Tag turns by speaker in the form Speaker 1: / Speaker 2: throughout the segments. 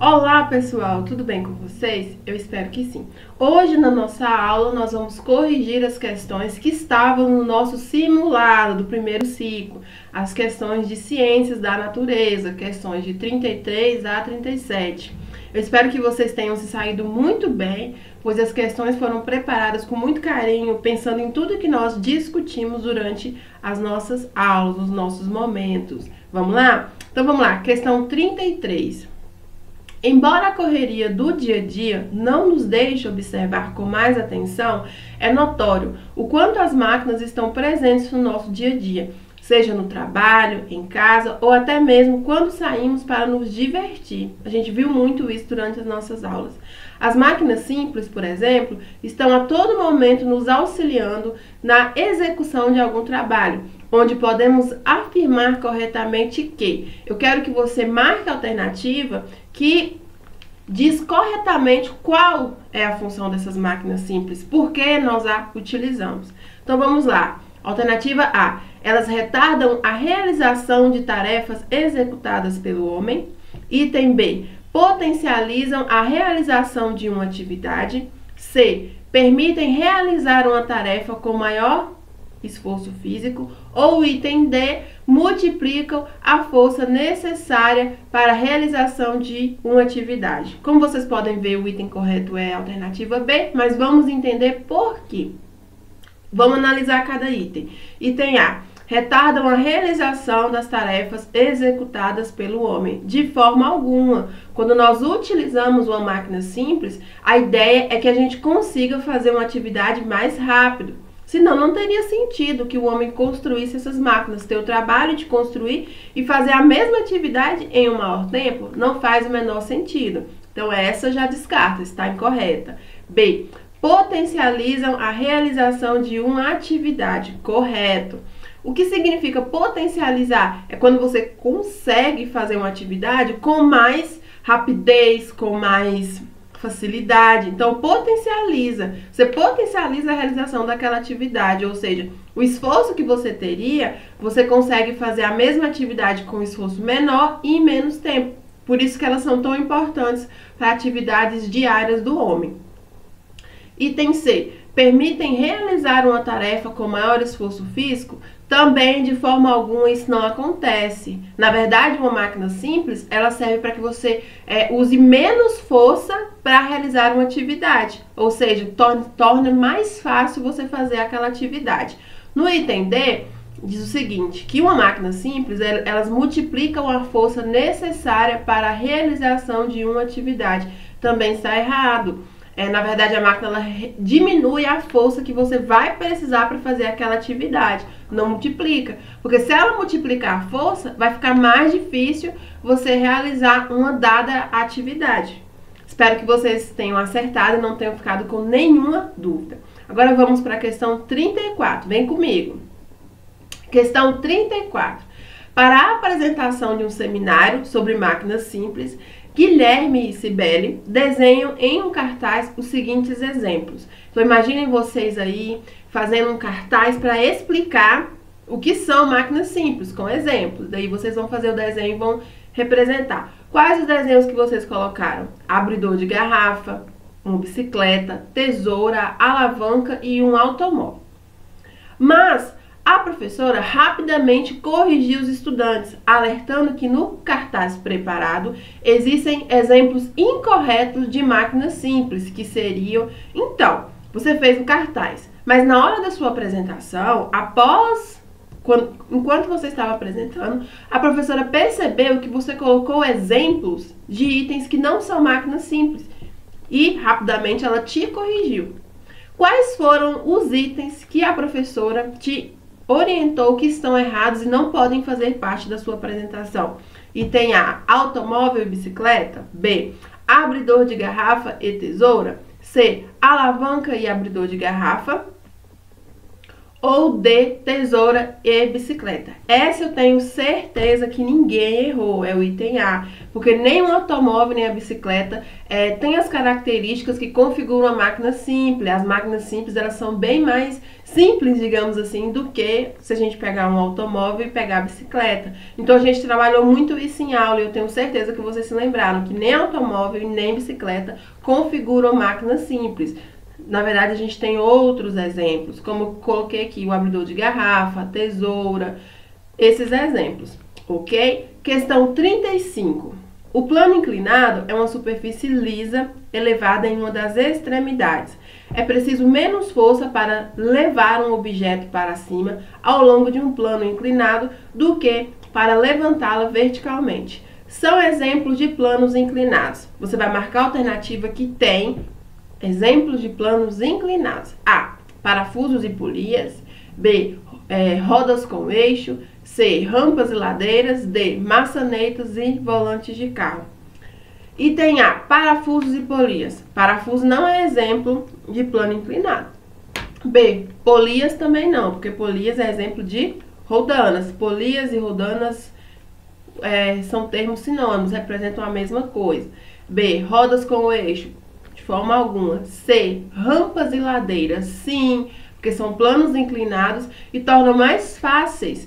Speaker 1: Olá pessoal, tudo bem com vocês? Eu espero que sim. Hoje na nossa aula nós vamos corrigir as questões que estavam no nosso simulado do primeiro ciclo, as questões de ciências da natureza, questões de 33 a 37. Eu espero que vocês tenham se saído muito bem, pois as questões foram preparadas com muito carinho, pensando em tudo que nós discutimos durante as nossas aulas, os nossos momentos. Vamos lá? Então vamos lá, questão 33. Embora a correria do dia a dia não nos deixe observar com mais atenção, é notório o quanto as máquinas estão presentes no nosso dia a dia, seja no trabalho, em casa ou até mesmo quando saímos para nos divertir. A gente viu muito isso durante as nossas aulas. As máquinas simples, por exemplo, estão a todo momento nos auxiliando na execução de algum trabalho, onde podemos afirmar corretamente que eu quero que você marque a alternativa que diz corretamente qual é a função dessas máquinas simples, por que nós a utilizamos. Então vamos lá. Alternativa A. Elas retardam a realização de tarefas executadas pelo homem. Item B. Potencializam a realização de uma atividade. C. Permitem realizar uma tarefa com maior esforço físico. Ou item D. Multiplicam a força necessária para a realização de uma atividade. Como vocês podem ver, o item correto é a alternativa B, mas vamos entender por quê. Vamos analisar cada item. Item A. Retardam a realização das tarefas executadas pelo homem. De forma alguma. Quando nós utilizamos uma máquina simples, a ideia é que a gente consiga fazer uma atividade mais rápido. Senão, não teria sentido que o homem construísse essas máquinas. Ter o trabalho de construir e fazer a mesma atividade em um maior tempo não faz o menor sentido. Então, essa já descarta, está incorreta. B. Potencializam a realização de uma atividade. Correto. O que significa potencializar? É quando você consegue fazer uma atividade com mais rapidez, com mais facilidade. Então, potencializa. Você potencializa a realização daquela atividade, ou seja, o esforço que você teria, você consegue fazer a mesma atividade com esforço menor e em menos tempo. Por isso que elas são tão importantes para atividades diárias do homem. Item C. Permitem realizar uma tarefa com maior esforço físico? Também, de forma alguma, isso não acontece. Na verdade, uma máquina simples, ela serve para que você use menos força para realizar uma atividade. Ou seja, torne mais fácil você fazer aquela atividade. No item D, diz o seguinte, que uma máquina simples, elas multiplicam a força necessária para a realização de uma atividade. Também está errado. Na verdade, a máquina ela diminui a força que você vai precisar para fazer aquela atividade, não multiplica. Porque se ela multiplicar a força, vai ficar mais difícil você realizar uma dada atividade. Espero que vocês tenham acertado e não tenham ficado com nenhuma dúvida. Agora vamos para a questão 34, vem comigo. Questão 34. Para a apresentação de um seminário sobre máquinas simples, Guilherme e Cibele desenham em um cartaz os seguintes exemplos. Então, imaginem vocês aí fazendo um cartaz para explicar o que são máquinas simples, com exemplos. Daí vocês vão fazer o desenho e vão representar. Quais os desenhos que vocês colocaram? Abridor de garrafa, uma bicicleta, tesoura, alavanca e um automóvel. Mas a professora rapidamente corrigiu os estudantes, alertando que no cartaz preparado existem exemplos incorretos de máquinas simples, que seriam... Então, você fez um cartaz, mas na hora da sua apresentação, enquanto você estava apresentando, a professora percebeu que você colocou exemplos de itens que não são máquinas simples e rapidamente ela te corrigiu. Quais foram os itens que a professora te orientou que estão errados e não podem fazer parte da sua apresentação? Item A, automóvel e bicicleta. B, abridor de garrafa e tesoura. C, alavanca e abridor de garrafa. Ou D, tesoura e bicicleta? Essa eu tenho certeza que ninguém errou, é o item A, porque nem o automóvel nem a bicicleta tem as características que configuram a máquina simples. As máquinas simples, elas são bem mais simples, digamos assim, do que se a gente pegar um automóvel e pegar a bicicleta. Então a gente trabalhou muito isso em aula e eu tenho certeza que vocês se lembraram que nem automóvel e nem bicicleta configuram máquinas simples. Na verdade, a gente tem outros exemplos, como eu coloquei aqui, o abridor de garrafa, a tesoura, esses exemplos, ok? Questão 35. O plano inclinado é uma superfície lisa, elevada em uma das extremidades. É preciso menos força para levar um objeto para cima ao longo de um plano inclinado do que para levantá-la verticalmente. São exemplos de planos inclinados. Você vai marcar a alternativa que tem exemplos de planos inclinados. A, parafusos e polias. B, rodas com eixo. C, rampas e ladeiras. D, maçanetas e volantes de carro. Item A, parafusos e polias. Parafuso não é exemplo de plano inclinado. B, polias também não, porque polias é exemplo de roldanas. Polias e roldanas são termos sinônimos, representam a mesma coisa. B, rodas com eixo. De forma alguma. C, rampas e ladeiras, sim, porque são planos inclinados e tornam mais fáceis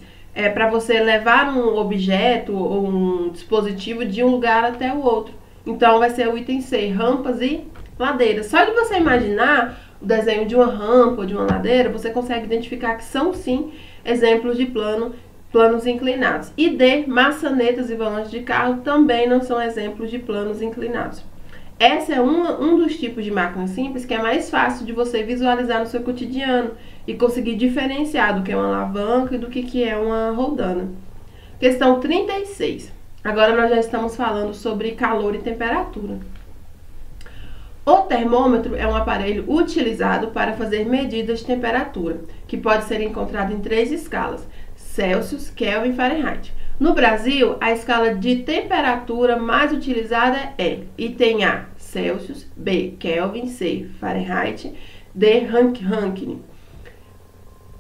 Speaker 1: para você levar um objeto ou um dispositivo de um lugar até o outro. Então vai ser o item C, rampas e ladeiras. Só de você imaginar o desenho de uma rampa ou de uma ladeira, você consegue identificar que são sim exemplos de planos inclinados. E D, maçanetas e volantes de carro também não são exemplos de planos inclinados. Essa é um dos tipos de máquina simples que é mais fácil de você visualizar no seu cotidiano e conseguir diferenciar do que é uma alavanca e do que é uma roldana. Questão 36. Agora nós já estamos falando sobre calor e temperatura. O termômetro é um aparelho utilizado para fazer medidas de temperatura, que pode ser encontrado em 3 escalas: Celsius, Kelvin e Fahrenheit. No Brasil, a escala de temperatura mais utilizada é item A, Celsius, B, Kelvin, C, Fahrenheit, D, Rankine.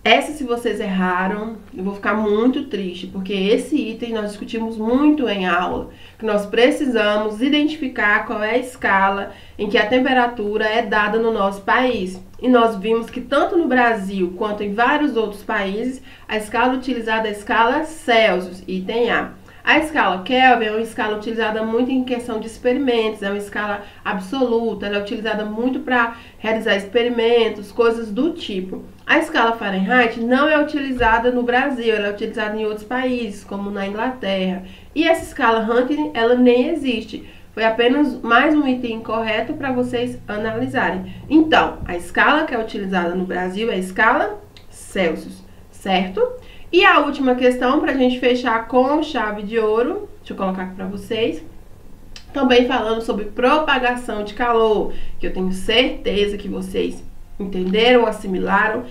Speaker 1: Essa, se vocês erraram, eu vou ficar muito triste, porque esse item nós discutimos muito em aula, que nós precisamos identificar qual é a escala em que a temperatura é dada no nosso país. E nós vimos que tanto no Brasil quanto em vários outros países, a escala utilizada é a escala Celsius, item A. A escala Kelvin é uma escala utilizada muito em questão de experimentos, é uma escala absoluta, ela é utilizada muito para realizar experimentos, coisas do tipo. A escala Fahrenheit não é utilizada no Brasil, ela é utilizada em outros países, como na Inglaterra. E essa escala Rankine, ela nem existe. Foi apenas mais um item incorreto para vocês analisarem. Então, a escala que é utilizada no Brasil é a escala Celsius, certo? E a última questão, para a gente fechar com chave de ouro, deixa eu colocar aqui para vocês, também falando sobre propagação de calor, que eu tenho certeza que vocês entenderam, assimilaram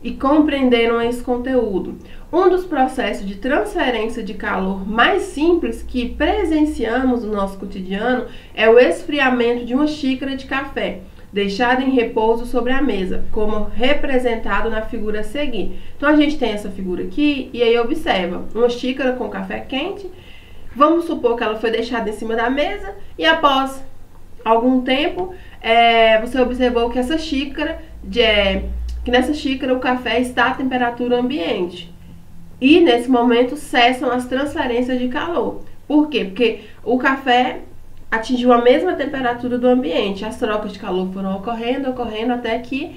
Speaker 1: e compreenderam esse conteúdo. Um dos processos de transferência de calor mais simples que presenciamos no nosso cotidiano é o esfriamento de uma xícara de café, deixada em repouso sobre a mesa, como representado na figura a seguir. Então a gente tem essa figura aqui e aí observa uma xícara com café quente. Vamos supor que ela foi deixada em cima da mesa e após algum tempo você observou que essa xícara, que nessa xícara o café está à temperatura ambiente. E nesse momento cessam as transferências de calor. Por quê? Porque o café atingiu a mesma temperatura do ambiente. As trocas de calor foram ocorrendo até que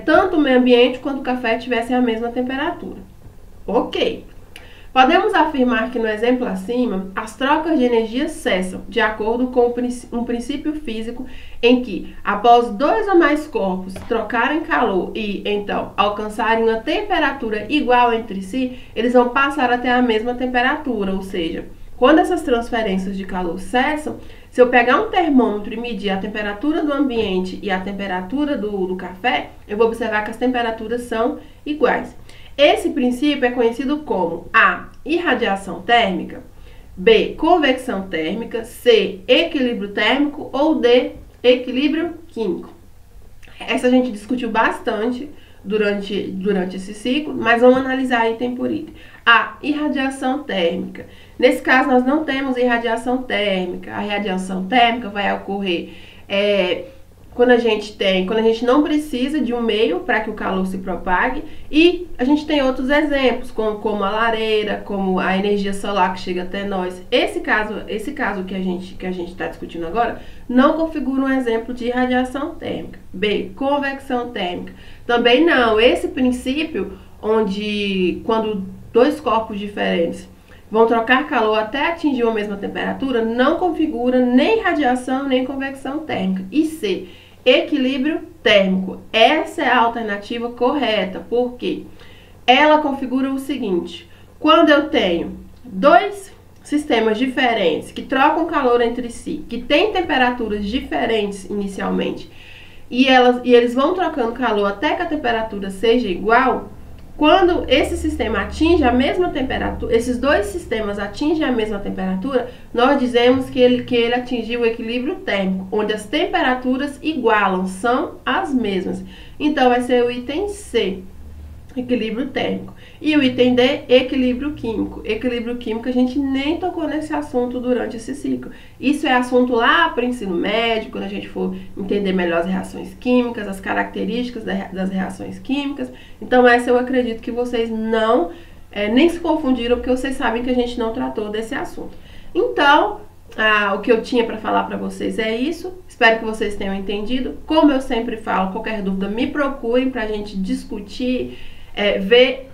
Speaker 1: tanto o meio ambiente quanto o café tivessem a mesma temperatura. Ok. Podemos afirmar que no exemplo acima, as trocas de energia cessam de acordo com um princípio físico em que, após 2 ou mais corpos trocarem calor e, então, alcançarem uma temperatura igual entre si, eles vão passar até a mesma temperatura, ou seja, quando essas transferências de calor cessam, se eu pegar um termômetro e medir a temperatura do ambiente e a temperatura do café, eu vou observar que as temperaturas são iguais. Esse princípio é conhecido como A, irradiação térmica, B, convecção térmica, C, equilíbrio térmico ou D, equilíbrio químico. Essa a gente discutiu bastante durante esse ciclo, mas vamos analisar item por item. A irradiação térmica. Nesse caso, nós não temos irradiação térmica. A irradiação térmica vai ocorrer quando a gente não precisa de um meio para que o calor se propague, e a gente tem outros exemplos, como a lareira, como a energia solar que chega até nós. Esse caso que a gente está discutindo agora não configura um exemplo de irradiação térmica. B, convecção térmica. Também não. Esse princípio, quando dois corpos diferentes vão trocar calor até atingir a mesma temperatura, não configura nem radiação nem convecção térmica. E C, equilíbrio térmico. Essa é a alternativa correta, porque ela configura o seguinte: quando eu tenho dois sistemas diferentes que trocam calor entre si, que têm temperaturas diferentes inicialmente, e eles vão trocando calor até que a temperatura seja igual. Quando esse sistema atinge a mesma temperatura, esses dois sistemas atingem a mesma temperatura, nós dizemos que ele atingiu o equilíbrio térmico, onde as temperaturas igualam, são as mesmas. Então, vai ser o item C, equilíbrio térmico. E o item D, equilíbrio químico. Equilíbrio químico, a gente nem tocou nesse assunto durante esse ciclo. Isso é assunto lá para o ensino médio, quando a gente for entender melhor as reações químicas, as características das reações químicas. Então, essa eu acredito que vocês nem se confundiram, porque vocês sabem que a gente não tratou desse assunto. Então, o que eu tinha para falar para vocês é isso. Espero que vocês tenham entendido. Como eu sempre falo, qualquer dúvida me procurem para a gente discutir, ver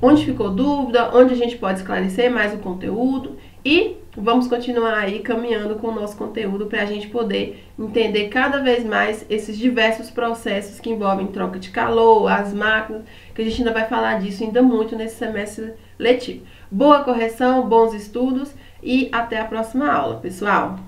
Speaker 1: onde ficou dúvida, onde a gente pode esclarecer mais o conteúdo, e vamos continuar aí caminhando com o nosso conteúdo para a gente poder entender cada vez mais esses diversos processos que envolvem troca de calor, as máquinas, que a gente ainda vai falar disso ainda muito nesse semestre letivo. Boa correção, bons estudos e até a próxima aula, pessoal!